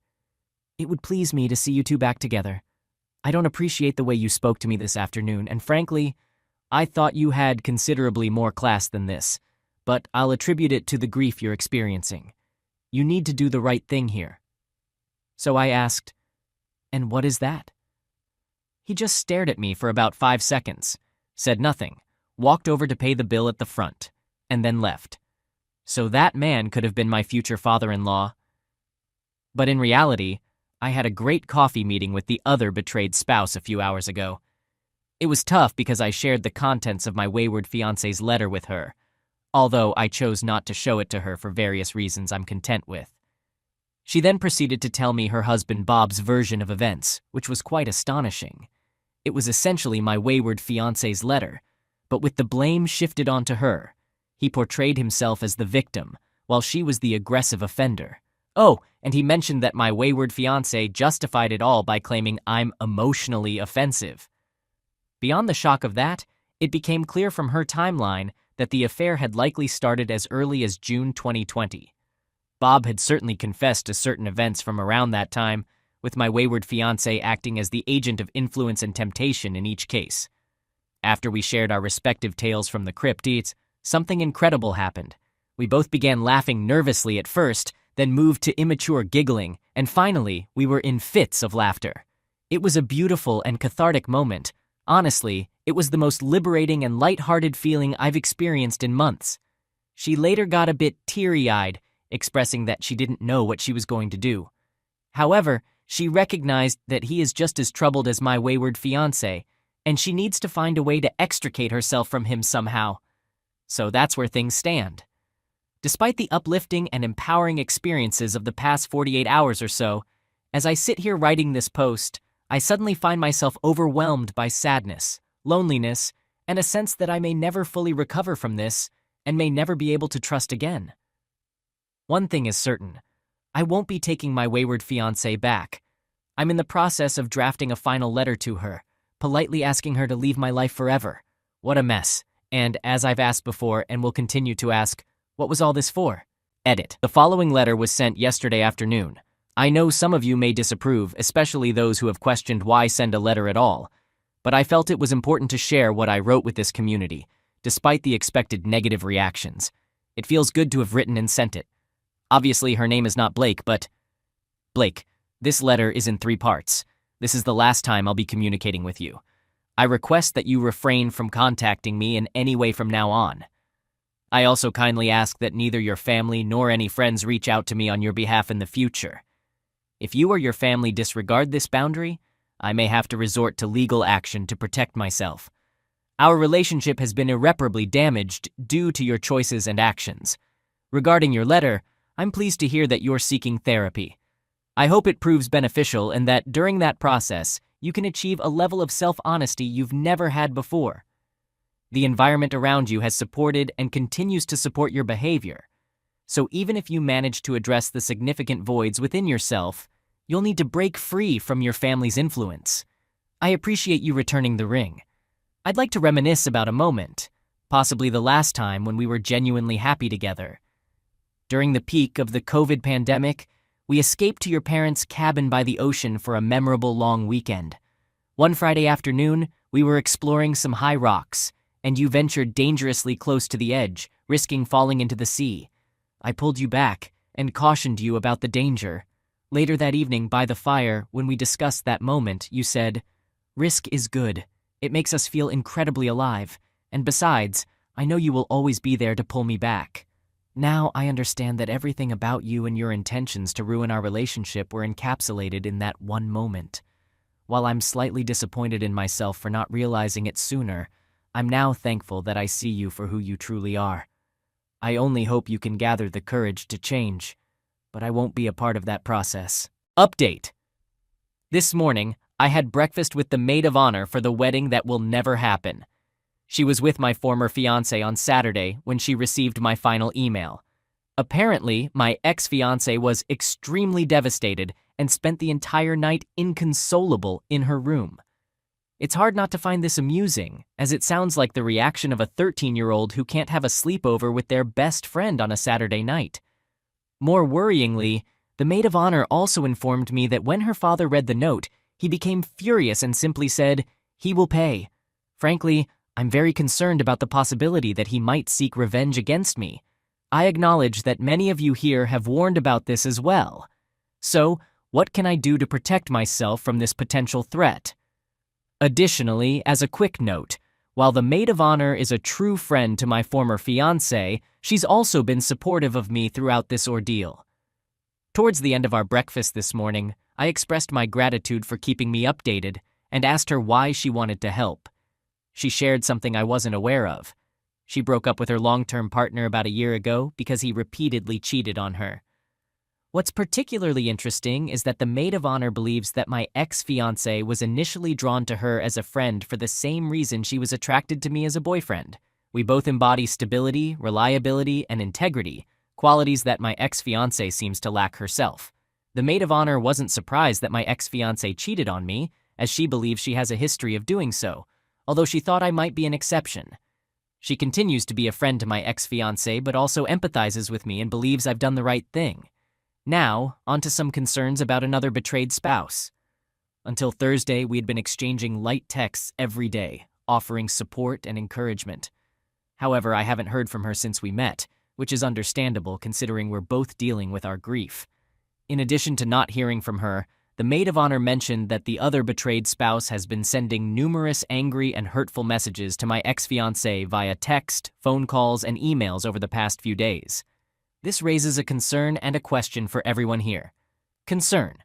"It would please me to see you two back together. I don't appreciate the way you spoke to me this afternoon, and frankly, I thought you had considerably more class than this, but I'll attribute it to the grief you're experiencing. You need to do the right thing here." So I asked, "And what is that?" He just stared at me for about 5 seconds, said nothing, walked over to pay the bill at the front, and then left. So that man could have been my future father-in-law. But in reality, I had a great coffee meeting with the other betrayed spouse a few hours ago. It was tough because I shared the contents of my wayward fiancé's letter with her, although I chose not to show it to her for various reasons I'm content with. She then proceeded to tell me her husband Bob's version of events, which was quite astonishing. It was essentially my wayward fiancé's letter, but with the blame shifted onto her. He portrayed himself as the victim, while she was the aggressive offender. Oh, and he mentioned that my wayward fiancé justified it all by claiming I'm emotionally offensive. Beyond the shock of that, it became clear from her timeline that the affair had likely started as early as June 2020. Bob had certainly confessed to certain events from around that time, with my wayward fiancé acting as the agent of influence and temptation in each case. After we shared our respective tales from the crypt, something incredible happened. We both began laughing nervously at first, then moved to immature giggling, and finally, we were in fits of laughter. It was a beautiful and cathartic moment. Honestly, it was the most liberating and light-hearted feeling I've experienced in months. She later got a bit teary-eyed, expressing that she didn't know what she was going to do. However, she recognized that he is just as troubled as my wayward fiancé, and she needs to find a way to extricate herself from him somehow. So that's where things stand. Despite the uplifting and empowering experiences of the past 48 hours or so, as I sit here writing this post, I suddenly find myself overwhelmed by sadness, loneliness, and a sense that I may never fully recover from this and may never be able to trust again. One thing is certain, I won't be taking my wayward fiancé back. I'm in the process of drafting a final letter to her, politely asking her to leave my life forever. What a mess. And as I've asked before and will continue to ask, what was all this for? Edit. The following letter was sent yesterday afternoon. I know some of you may disapprove, especially those who have questioned why send a letter at all, but I felt it was important to share what I wrote with this community, despite the expected negative reactions. It feels good to have written and sent it. Obviously, her name is not Blake, but... Blake, this letter is in 3 parts. This is the last time I'll be communicating with you. I request that you refrain from contacting me in any way from now on. I also kindly ask that neither your family nor any friends reach out to me on your behalf in the future. If you or your family disregard this boundary, I may have to resort to legal action to protect myself. Our relationship has been irreparably damaged due to your choices and actions. Regarding your letter, I'm pleased to hear that you're seeking therapy. I hope it proves beneficial and that during that process, you can achieve a level of self-honesty you've never had before. The environment around you has supported and continues to support your behavior. So even if you manage to address the significant voids within yourself, you'll need to break free from your family's influence. I appreciate you returning the ring. I'd like to reminisce about a moment, possibly the last time when we were genuinely happy together. During the peak of the COVID pandemic, we escaped to your parents' cabin by the ocean for a memorable long weekend. One Friday afternoon, we were exploring some high rocks, and you ventured dangerously close to the edge, risking falling into the sea. I pulled you back and cautioned you about the danger. Later that evening, by the fire, when we discussed that moment, you said, "Risk is good. It makes us feel incredibly alive. And besides, I know you will always be there to pull me back." Now I understand that everything about you and your intentions to ruin our relationship were encapsulated in that one moment. While I'm slightly disappointed in myself for not realizing it sooner, I'm now thankful that I see you for who you truly are. I only hope you can gather the courage to change, but I won't be a part of that process. Update. This morning, I had breakfast with the maid of honor for the wedding that will never happen. She was with my former fiancé on Saturday when she received my final email. Apparently, my ex-fiancé was extremely devastated and spent the entire night inconsolable in her room. It's hard not to find this amusing, as it sounds like the reaction of a 13-year-old who can't have a sleepover with their best friend on a Saturday night. More worryingly, the maid of honor also informed me that when her father read the note, he became furious and simply said, "He will pay." Frankly, I'm very concerned about the possibility that he might seek revenge against me. I acknowledge that many of you here have warned about this as well. So, what can I do to protect myself from this potential threat? Additionally, as a quick note, while the maid of honor is a true friend to my former fiancé, she's also been supportive of me throughout this ordeal. Towards the end of our breakfast this morning, I expressed my gratitude for keeping me updated and asked her why she wanted to help. She shared something I wasn't aware of. She broke up with her long-term partner about a year ago because he repeatedly cheated on her. What's particularly interesting is that the maid of honor believes that my ex-fiancé was initially drawn to her as a friend for the same reason she was attracted to me as a boyfriend. We both embody stability, reliability, and integrity, qualities that my ex-fiancé seems to lack herself. The maid of honor wasn't surprised that my ex-fiancé cheated on me, as she believes she has a history of doing so, although she thought I might be an exception. She continues to be a friend to my ex-fiancé, but also empathizes with me and believes I've done the right thing. Now, onto some concerns about another betrayed spouse. Until Thursday, we had been exchanging light texts every day, offering support and encouragement. However, I haven't heard from her since we met, which is understandable considering we're both dealing with our grief. In addition to not hearing from her, the maid of honor mentioned that the other betrayed spouse has been sending numerous angry and hurtful messages to my ex-fiancé via text, phone calls, and emails over the past few days. This raises a concern and a question for everyone here. Concern.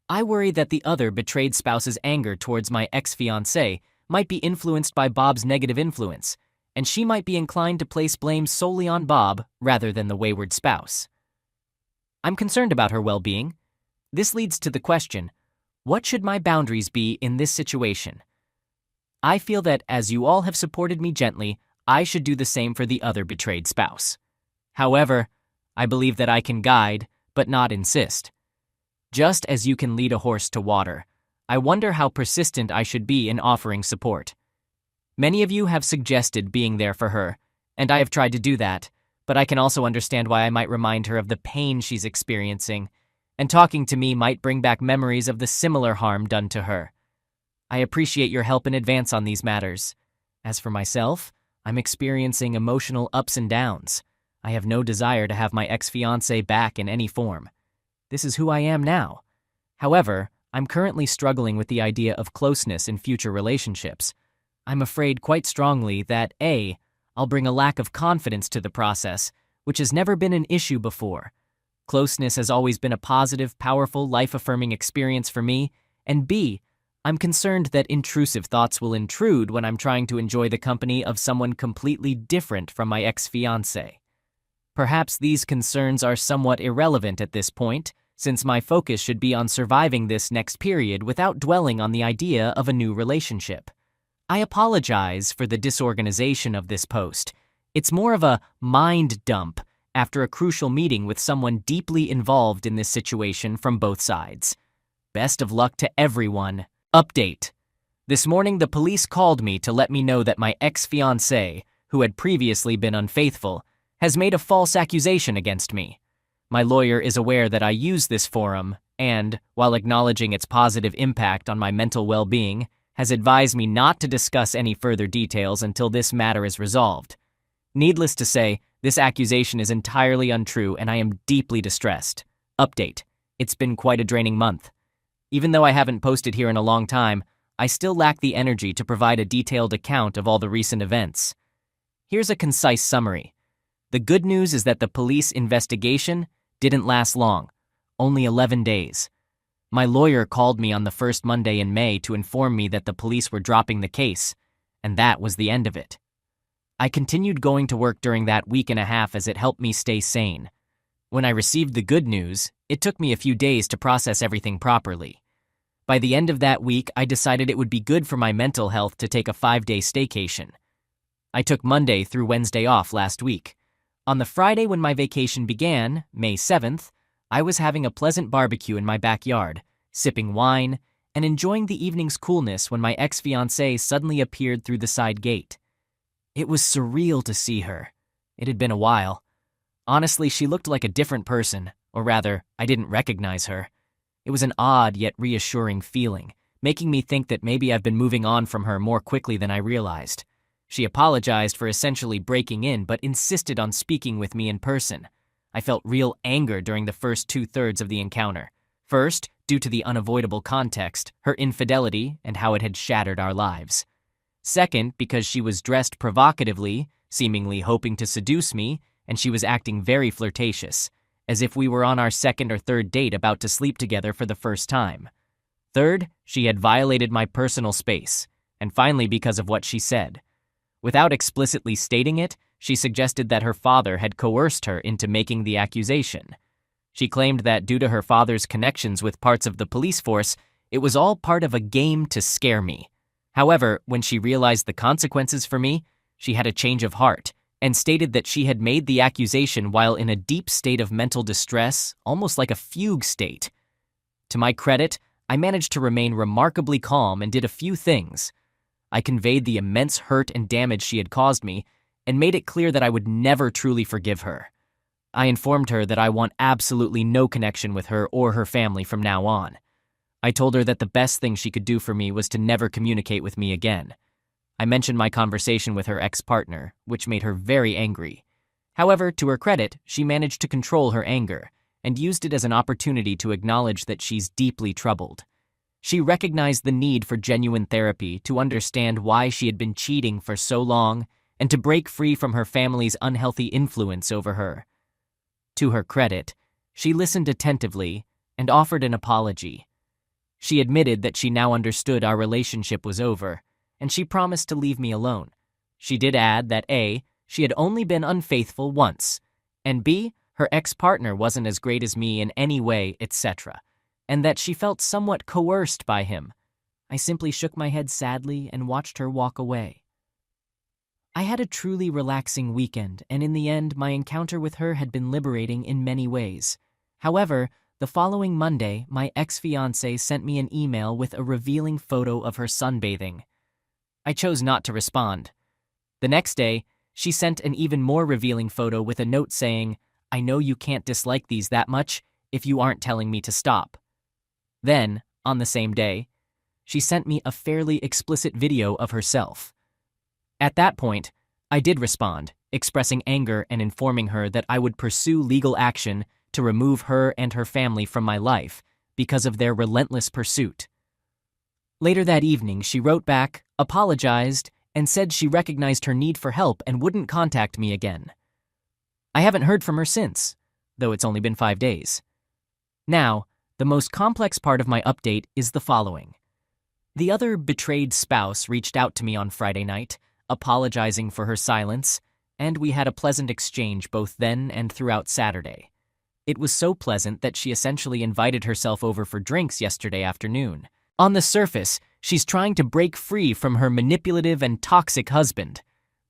I worry that the other betrayed spouse's anger towards my ex-fiancé might be influenced by Bob's negative influence, and she might be inclined to place blame solely on Bob rather than the wayward spouse. I'm concerned about her well-being. This leads to the question, what should my boundaries be in this situation? I feel that as you all have supported me gently, I should do the same for the other betrayed spouse. However, I believe that I can guide, but not insist. Just as you can lead a horse to water, I wonder how persistent I should be in offering support. Many of you have suggested being there for her, and I have tried to do that, but I can also understand why I might remind her of the pain she's experiencing, and talking to me might bring back memories of the similar harm done to her. I appreciate your help in advance on these matters. As for myself, I'm experiencing emotional ups and downs. I have no desire to have my ex-fiancé back in any form. This is who I am now. However, I'm currently struggling with the idea of closeness in future relationships. I'm afraid quite strongly that A, I'll bring a lack of confidence to the process, which has never been an issue before. Closeness has always been a positive, powerful, life-affirming experience for me, and B, I'm concerned that intrusive thoughts will intrude when I'm trying to enjoy the company of someone completely different from my ex-fiancé. Perhaps these concerns are somewhat irrelevant at this point, since my focus should be on surviving this next period without dwelling on the idea of a new relationship. I apologize for the disorganization of this post. It's more of a mind dump after a crucial meeting with someone deeply involved in this situation from both sides. Best of luck to everyone. Update. This morning the police called me to let me know that my ex-fiancé, who had previously been unfaithful, has made a false accusation against me. My lawyer is aware that I use this forum and, while acknowledging its positive impact on my mental well-being, has advised me not to discuss any further details until this matter is resolved. Needless to say, this accusation is entirely untrue and I am deeply distressed. Update. It's been quite a draining month. Even though I haven't posted here in a long time, I still lack the energy to provide a detailed account of all the recent events. Here's a concise summary. The good news is that the police investigation didn't last long, only 11 days. My lawyer called me on the first Monday in May to inform me that the police were dropping the case, and that was the end of it. I continued going to work during that week and a half as it helped me stay sane. When I received the good news, it took me a few days to process everything properly. By the end of that week, I decided it would be good for my mental health to take a 5-day staycation. I took Monday through Wednesday off last week. On the Friday when my vacation began, May 7th, I was having a pleasant barbecue in my backyard, sipping wine, and enjoying the evening's coolness when my ex-fiancée suddenly appeared through the side gate. It was surreal to see her. It had been a while. Honestly, she looked like a different person, or rather, I didn't recognize her. It was an odd yet reassuring feeling, making me think that maybe I've been moving on from her more quickly than I realized. She apologized for essentially breaking in, but insisted on speaking with me in person. I felt real anger during the first 2/3 of the encounter. First, due to the unavoidable context, her infidelity and how it had shattered our lives. Second, because she was dressed provocatively, seemingly hoping to seduce me, and she was acting very flirtatious, as if we were on our second or third date about to sleep together for the first time. Third, she had violated my personal space, and finally because of what she said. Without explicitly stating it, she suggested that her father had coerced her into making the accusation. She claimed that due to her father's connections with parts of the police force, it was all part of a game to scare me. However, when she realized the consequences for me, she had a change of heart and stated that she had made the accusation while in a deep state of mental distress, almost like a fugue state. To my credit, I managed to remain remarkably calm and did a few things. I conveyed the immense hurt and damage she had caused me and made it clear that I would never truly forgive her. I informed her that I want absolutely no connection with her or her family from now on. I told her that the best thing she could do for me was to never communicate with me again. I mentioned my conversation with her ex-partner, which made her very angry. However, to her credit, she managed to control her anger and used it as an opportunity to acknowledge that she's deeply troubled. She recognized the need for genuine therapy to understand why she had been cheating for so long and to break free from her family's unhealthy influence over her. To her credit, she listened attentively and offered an apology. She admitted that she now understood our relationship was over, and she promised to leave me alone. She did add that A, she had only been unfaithful once, and B, her ex-partner wasn't as great as me in any way, etc., and that she felt somewhat coerced by him. I simply shook my head sadly and watched her walk away. I had a truly relaxing weekend, and in the end, my encounter with her had been liberating in many ways. However, the following Monday, my ex-fiancée sent me an email with a revealing photo of her sunbathing. I chose not to respond. The next day, she sent an even more revealing photo with a note saying, "I know you can't dislike these that much if you aren't telling me to stop." Then, on the same day, she sent me a fairly explicit video of herself. At that point, I did respond, expressing anger and informing her that I would pursue legal action to remove her and her family from my life because of their relentless pursuit. Later that evening, she wrote back, apologized, and said she recognized her need for help and wouldn't contact me again. I haven't heard from her since, though it's only been 5 days. Now, the most complex part of my update is the following. The other betrayed spouse reached out to me on Friday night, apologizing for her silence, and we had a pleasant exchange both then and throughout Saturday. It was so pleasant that she essentially invited herself over for drinks yesterday afternoon. On the surface, she's trying to break free from her manipulative and toxic husband.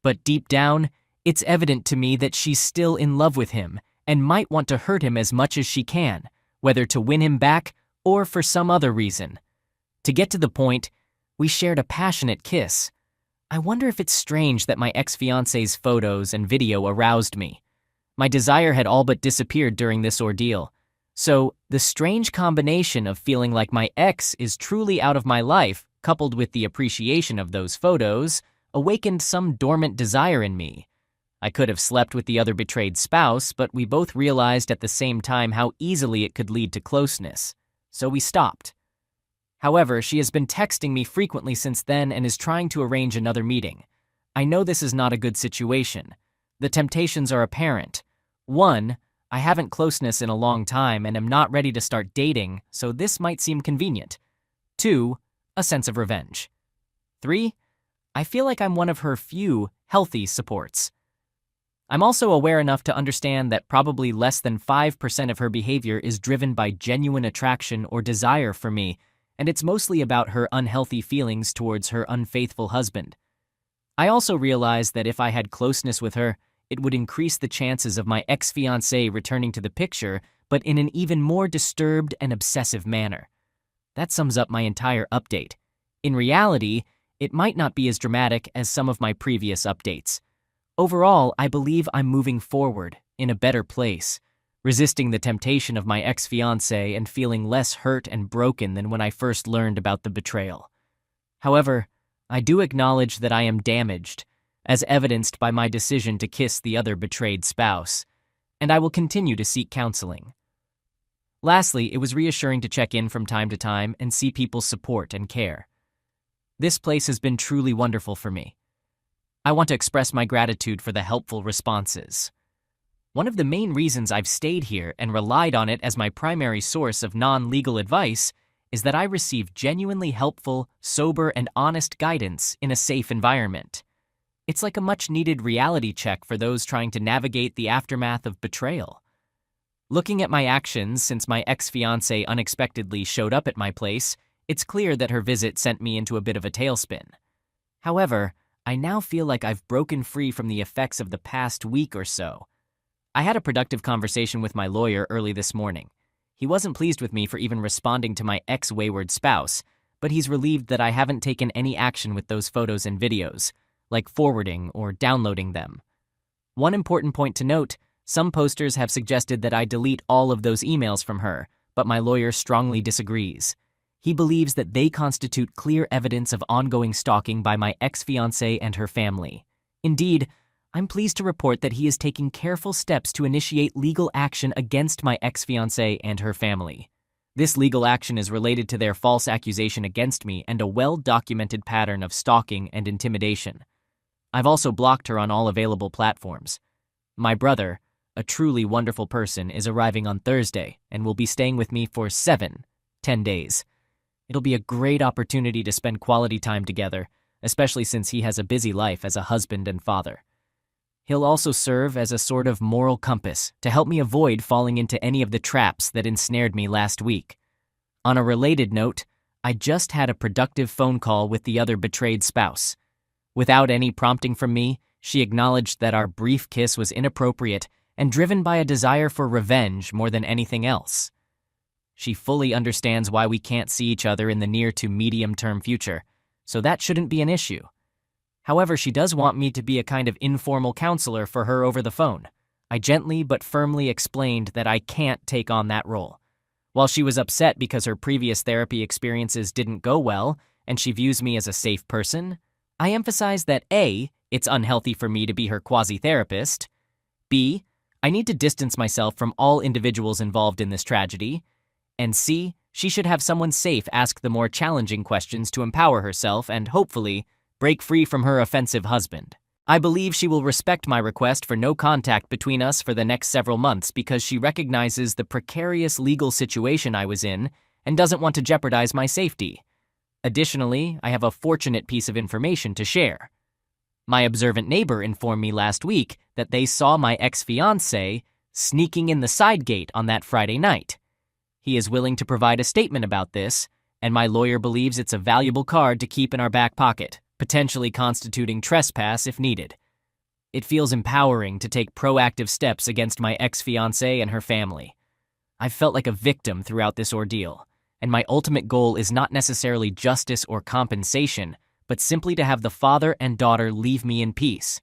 But deep down, it's evident to me that she's still in love with him and might want to hurt him as much as she can, whether to win him back or for some other reason. To get to the point, we shared a passionate kiss. I wonder if it's strange that my ex-fiancé's photos and video aroused me. My desire had all but disappeared during this ordeal. So, the strange combination of feeling like my ex is truly out of my life, coupled with the appreciation of those photos, awakened some dormant desire in me. I could have slept with the other betrayed spouse, but we both realized at the same time how easily it could lead to closeness. So we stopped. However, she has been texting me frequently since then and is trying to arrange another meeting. I know this is not a good situation. The temptations are apparent. 1, I haven't closeness in a long time and am not ready to start dating, so this might seem convenient. 2, a sense of revenge. 3, I feel like I'm one of her few healthy supports. I'm also aware enough to understand that probably less than 5% of her behavior is driven by genuine attraction or desire for me, and it's mostly about her unhealthy feelings towards her unfaithful husband. I also realize that if I had closeness with her, it would increase the chances of my ex-fiancé returning to the picture, but in an even more disturbed and obsessive manner. That sums up my entire update. In reality, it might not be as dramatic as some of my previous updates. Overall, I believe I'm moving forward, in a better place, resisting the temptation of my ex-fiancé and feeling less hurt and broken than when I first learned about the betrayal. However, I do acknowledge that I am damaged, as evidenced by my decision to kiss the other betrayed spouse, and I will continue to seek counseling. Lastly, it was reassuring to check in from time to time and see people's support and care. This place has been truly wonderful for me. I want to express my gratitude for the helpful responses. One of the main reasons I've stayed here and relied on it as my primary source of non-legal advice is that I receive genuinely helpful, sober, and honest guidance in a safe environment. It's like a much-needed reality check for those trying to navigate the aftermath of betrayal. Looking at my actions since my ex-fiancé unexpectedly showed up at my place, it's clear that her visit sent me into a bit of a tailspin. However, I now feel like I've broken free from the effects of the past week or so. I had a productive conversation with my lawyer early this morning. He wasn't pleased with me for even responding to my ex-wayward spouse, but he's relieved that I haven't taken any action with those photos and videos, like forwarding or downloading them. One important point to note, some posters have suggested that I delete all of those emails from her, but my lawyer strongly disagrees. He believes that they constitute clear evidence of ongoing stalking by my ex-fiancée and her family. Indeed, I'm pleased to report that he is taking careful steps to initiate legal action against my ex-fiancée and her family. This legal action is related to their false accusation against me and a well-documented pattern of stalking and intimidation. I've also blocked her on all available platforms. My brother, a truly wonderful person, is arriving on Thursday and will be staying with me for 10 days. It'll be a great opportunity to spend quality time together, especially since he has a busy life as a husband and father. He'll also serve as a sort of moral compass to help me avoid falling into any of the traps that ensnared me last week. On a related note, I just had a productive phone call with the other betrayed spouse. Without any prompting from me, she acknowledged that our brief kiss was inappropriate and driven by a desire for revenge more than anything else. She fully understands why we can't see each other in the near to medium-term future, so that shouldn't be an issue. However, she does want me to be a kind of informal counselor for her over the phone. I gently but firmly explained that I can't take on that role. While she was upset because her previous therapy experiences didn't go well and she views me as a safe person, I emphasized that A, it's unhealthy for me to be her quasi-therapist, B, I need to distance myself from all individuals involved in this tragedy, and C, she should have someone safe ask the more challenging questions to empower herself and, hopefully, break free from her offensive husband. I believe she will respect my request for no contact between us for the next several months because she recognizes the precarious legal situation I was in and doesn't want to jeopardize my safety. Additionally, I have a fortunate piece of information to share. My observant neighbor informed me last week that they saw my ex-fiancé sneaking in the side gate on that Friday night. He is willing to provide a statement about this, and my lawyer believes it's a valuable card to keep in our back pocket, potentially constituting trespass if needed. It feels empowering to take proactive steps against my ex-fiancée and her family. I've felt like a victim throughout this ordeal, and my ultimate goal is not necessarily justice or compensation, but simply to have the father and daughter leave me in peace.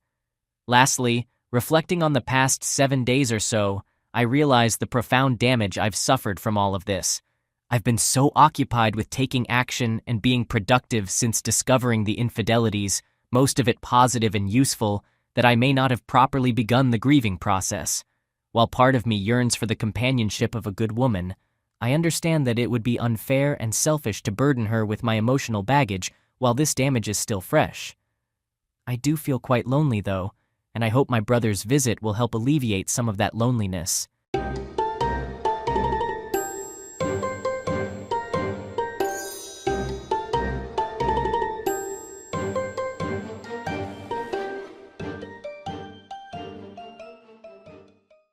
Lastly, reflecting on the past 7 days or so, I realize the profound damage I've suffered from all of this. I've been so occupied with taking action and being productive since discovering the infidelities, most of it positive and useful, that I may not have properly begun the grieving process. While part of me yearns for the companionship of a good woman, I understand that it would be unfair and selfish to burden her with my emotional baggage while this damage is still fresh. I do feel quite lonely, though, and I hope my brother's visit will help alleviate some of that loneliness.